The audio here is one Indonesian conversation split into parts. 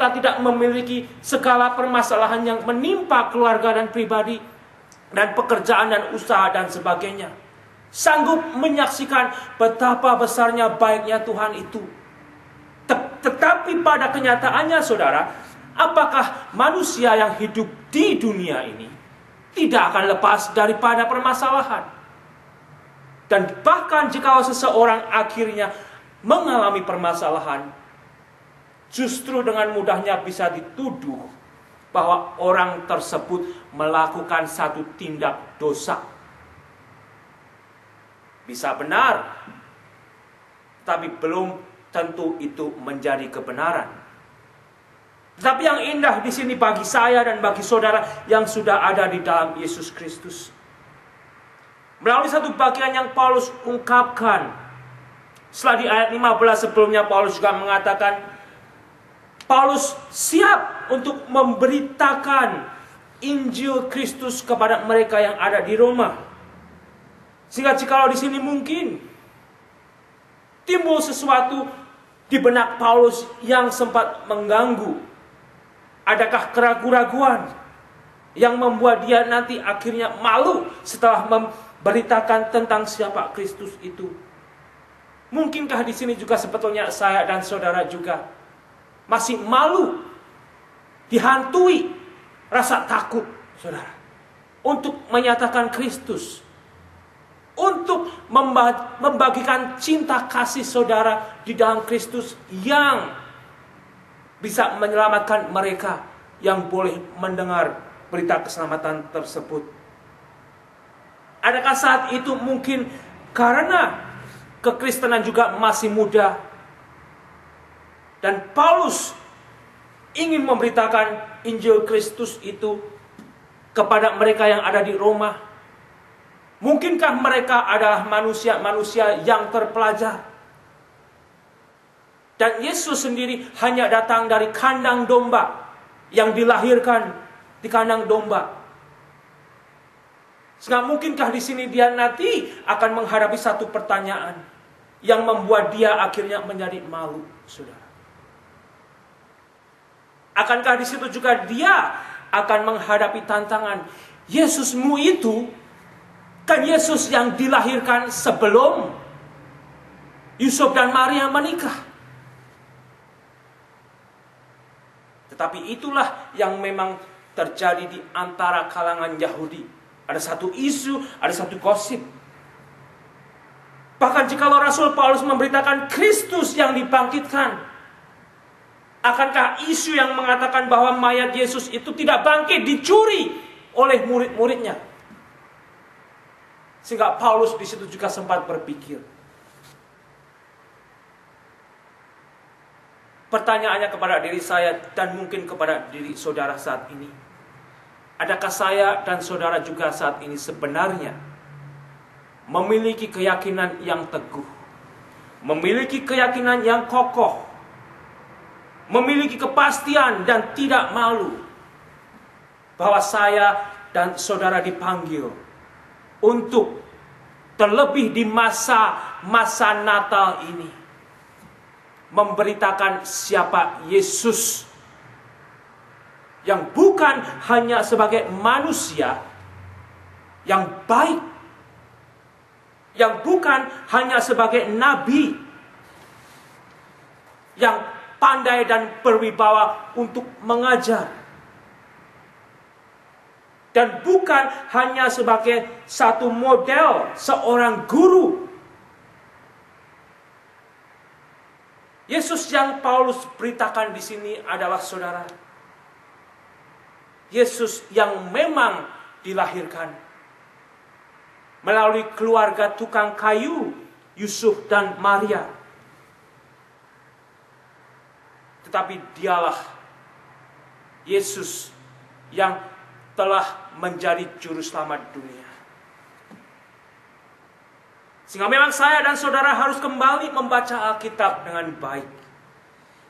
kita tidak memiliki segala permasalahan yang menimpa keluarga dan pribadi, dan pekerjaan dan usaha dan sebagainya, sanggup menyaksikan betapa besarnya baiknya Tuhan itu. Tetapi pada kenyataannya saudara, apakah manusia yang hidup di dunia ini tidak akan lepas daripada permasalahan? Dan bahkan jika seseorang akhirnya mengalami permasalahan, justru dengan mudahnya bisa dituduh bahwa orang tersebut melakukan satu tindak dosa. Bisa benar, tapi belum tentu itu menjadi kebenaran. Tetapi yang indah di sini bagi saya dan bagi saudara yang sudah ada di dalam Yesus Kristus, melalui satu bagian yang Paulus ungkapkan, setelah di ayat 15 sebelumnya Paulus juga mengatakan, Paulus siap untuk memberitakan Injil Kristus kepada mereka yang ada di Roma. Sehingga jikalau di sini mungkin timbul sesuatu di benak Paulus yang sempat mengganggu, adakah keraguan-raguan yang membuat dia nanti akhirnya malu setelah memberitakan tentang siapa Kristus itu? Mungkinkah di sini juga sebetulnya saya dan saudara juga masih malu, dihantui rasa takut saudara untuk menyatakan Kristus, untuk membagikan cinta kasih saudara di dalam Kristus yang bisa menyelamatkan mereka yang boleh mendengar berita keselamatan tersebut? Adakah saat itu mungkin karena kekristenan juga masih muda dan Paulus ingin memberitakan Injil Kristus itu kepada mereka yang ada di Roma? Mungkinkah mereka adalah manusia-manusia yang terpelajar? Dan Yesus sendiri hanya datang dari kandang domba, yang dilahirkan di kandang domba. Sehingga mungkinkah di sini dia nanti akan menghadapi satu pertanyaan yang membuat dia akhirnya menjadi malu, saudara? Akankah di situ juga dia akan menghadapi tantangan, Yesusmu itu kan Yesus yang dilahirkan sebelum Yusuf dan Maria menikah. Tetapi itulah yang memang terjadi di antara kalangan Yahudi. Ada satu isu, ada satu gosip. Bahkan jikalau Rasul Paulus memberitakan Kristus yang dibangkitkan, akankah isu yang mengatakan bahwa mayat Yesus itu tidak bangkit dicuri oleh murid-muridnya? Sehingga Paulus di situ juga sempat berpikir. Pertanyaannya kepada diri saya dan mungkin kepada diri saudara saat ini, adakah saya dan saudara juga saat ini sebenarnya memiliki keyakinan yang teguh, memiliki keyakinan yang kokoh, memiliki kepastian dan tidak malu bahwa saya dan saudara dipanggil untuk terlebih di masa Natal ini memberitakan siapa Yesus yang bukan hanya sebagai manusia yang baik, yang bukan hanya sebagai nabi yang pandai dan berwibawa untuk mengajar, dan bukan hanya sebagai satu model seorang guru. Yesus yang Paulus beritakan di sini adalah saudara, Yesus yang memang dilahirkan melalui keluarga tukang kayu, Yusuf dan Maria. Tetapi dialah Yesus yang telah menjadi juru selamat dunia. Sehingga memang saya dan saudara harus kembali membaca Alkitab dengan baik.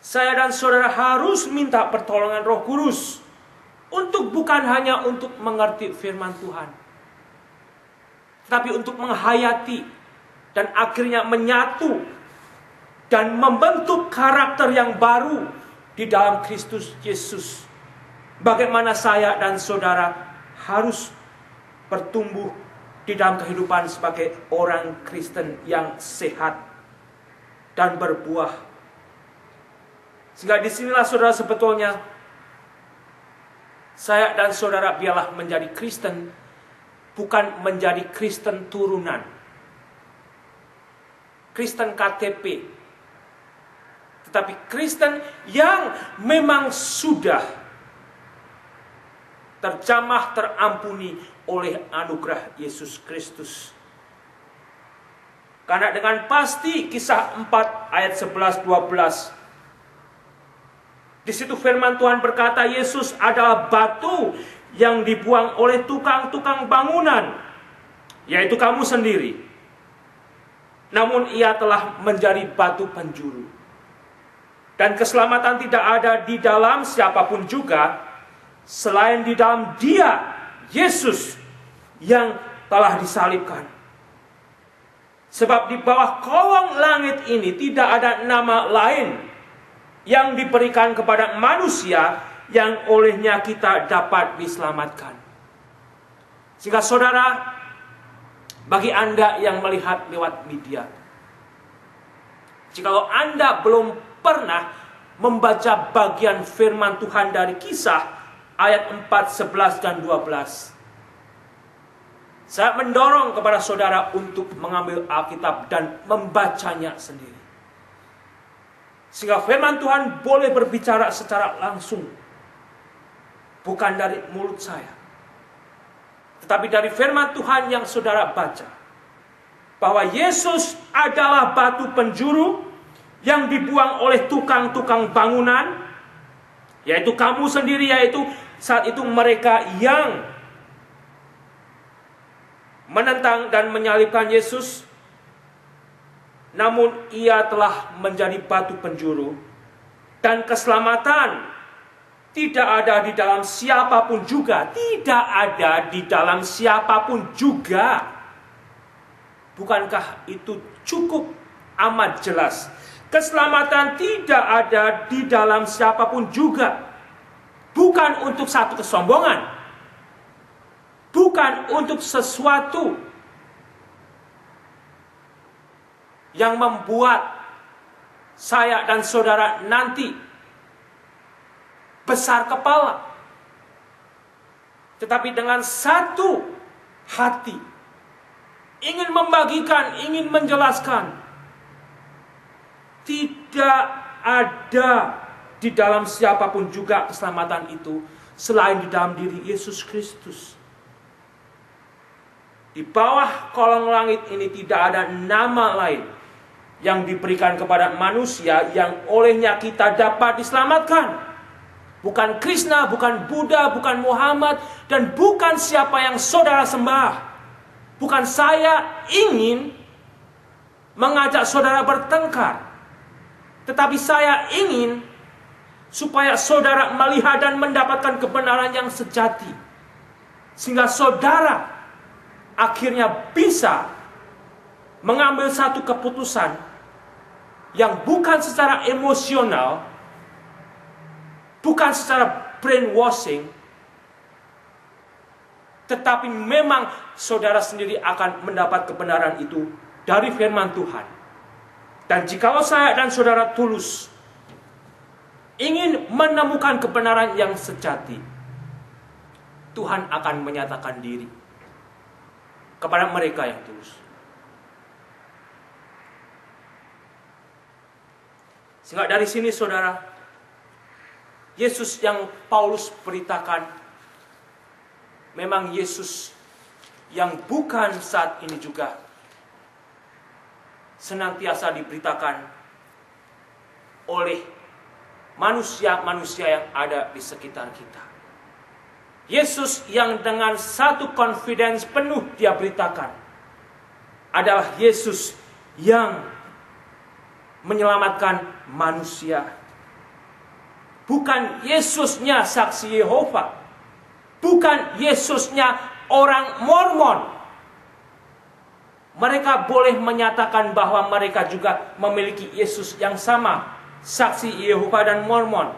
Saya dan saudara harus minta pertolongan Roh Kudus untuk bukan hanya untuk mengerti firman Tuhan, tapi untuk menghayati dan akhirnya menyatu dan membentuk karakter yang baru di dalam Kristus Yesus. Bagaimana saya dan saudara harus bertumbuh di dalam kehidupan sebagai orang Kristen yang sehat dan berbuah. Sehingga disinilah saudara sebetulnya saya dan saudara biarlah menjadi Kristen, bukan menjadi Kristen turunan, Kristen KTP, tetapi Kristen yang memang sudah terjamah, terampuni oleh anugerah Yesus Kristus. Karena dengan pasti Kisah 4 ayat 11-12, di situ firman Tuhan berkata, Yesus adalah batu yang dibuang oleh tukang-tukang bangunan, yaitu kamu sendiri. Namun ia telah menjadi batu penjuru. Dan keselamatan tidak ada di dalam siapapun juga, selain di dalam Dia, Yesus, yang telah disalibkan. Sebab di bawah kolong langit ini tidak ada nama lain yang diberikan kepada manusia yang olehnya kita dapat diselamatkan. Sehingga saudara, bagi Anda yang melihat lewat media, jikalau Anda belum pernah membaca bagian firman Tuhan dari Kisah ayat 4, 11, dan 12, saya mendorong kepada saudara untuk mengambil Alkitab dan membacanya sendiri. Sehingga firman Tuhan boleh berbicara secara langsung, bukan dari mulut saya, tetapi dari firman Tuhan yang saudara baca, bahwa Yesus adalah batu penjuru yang dibuang oleh tukang-tukang bangunan, yaitu kamu sendiri, yaitu saat itu mereka yang menentang dan menyalibkan Yesus. Namun ia telah menjadi batu penjuru, dan keselamatan tidak ada di dalam siapapun juga. Tidak ada di dalam siapapun juga. Bukankah itu cukup amat jelas? Keselamatan tidak ada di dalam siapapun juga. Bukan untuk satu kesombongan, bukan untuk sesuatu yang membuat saya dan saudara nanti besar kepala, tetapi dengan satu hati, ingin membagikan, ingin menjelaskan, tidak ada di dalam siapapun juga keselamatan itu selain di dalam diri Yesus Kristus. Di bawah kolong langit ini tidak ada nama lain yang diberikan kepada manusia yang olehnya kita dapat diselamatkan. Bukan Krishna, bukan Buddha, bukan Muhammad, dan bukan siapa yang saudara sembah. Bukan saya ingin mengajak saudara bertengkar, tetapi saya ingin supaya saudara melihat dan mendapatkan kebenaran yang sejati, sehingga saudara akhirnya bisa mengambil satu keputusan yang bukan secara emosional, bukan secara brainwashing, tetapi memang saudara sendiri akan mendapat kebenaran itu dari firman Tuhan. Dan jikalau saya dan saudara tulus ingin menemukan kebenaran yang sejati, Tuhan akan menyatakan diri kepada mereka yang tulus. Sehingga dari sini saudara, Yesus yang Paulus beritakan memang Yesus yang bukan saat ini juga senantiasa diberitakan oleh manusia-manusia yang ada di sekitar kita. Yesus yang dengan satu confidence penuh dia beritakan adalah Yesus yang menyelamatkan manusia. Bukan Yesusnya saksi Yehova, bukan Yesusnya orang Mormon. Mereka boleh menyatakan bahwa mereka juga memiliki Yesus yang sama, saksi Yehova dan Mormon.